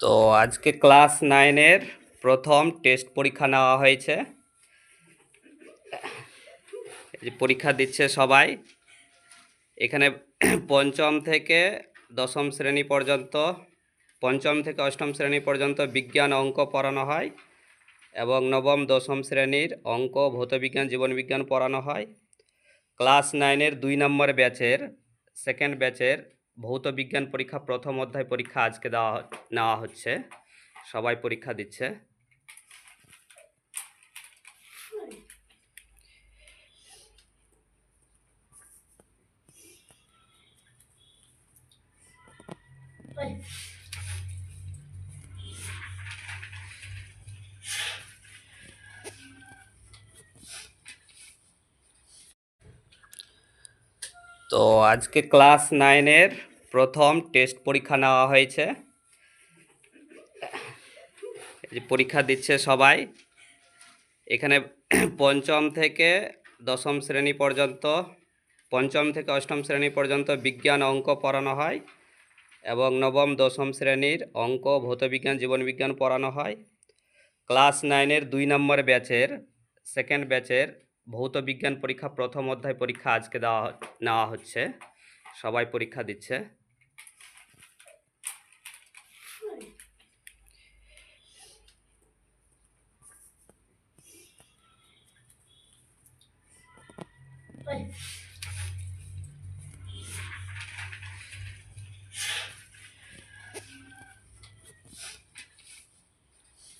তো আজকে ক্লাস 9-এর প্রথম টেস্ট পরীক্ষা নেওয়া হয়েছে। এই যে পরীক্ষা দিচ্ছে সবাই। এখানে পঞ্চম থেকে দশম শ্রেণী পর্যন্ত, পঞ্চম থেকে অষ্টম শ্রেণী পর্যন্ত বিজ্ঞান অঙ্ক পড়ানো হয় এবং নবম দশম শ্রেণীর অঙ্ক, ভৌতবিজ্ঞান, জীবনবিজ্ঞান পড়ানো হয়। ক্লাস 9-এর 2 নম্বর ব্যাচের সেকেন্ড ব্যাচের ভৌতবিজ্ঞান পরীক্ষা প্রথম অধ্যায় পরীক্ষা আজকে নেওয়া হচ্ছে। সবাই পরীক্ষা দিচ্ছে। তো আজকে ক্লাস 9-এর প্রথম টেস্ট পরীক্ষা নেওয়া হয়েছে। এই যে পরীক্ষা দিচ্ছে সবাই। এখানে পঞ্চম থেকে দশম শ্রেণী পর্যন্ত, পঞ্চম থেকে অষ্টম শ্রেণী পর্যন্ত বিজ্ঞান অঙ্ক পড়ানো হয় এবং নবম দশম শ্রেণীর অঙ্ক, ভৌতবিজ্ঞান, জীবনবিজ্ঞান পড়ানো হয়। ক্লাস 9-এর 2 নম্বর ব্যাচের সেকেন্ড ব্যাচের ভৌতবিজ্ঞান পরীক্ষা প্রথম অধ্যায় পরীক্ষা আজকে নেওয়া হচ্ছে। সবাই পরীক্ষা দিচ্ছে।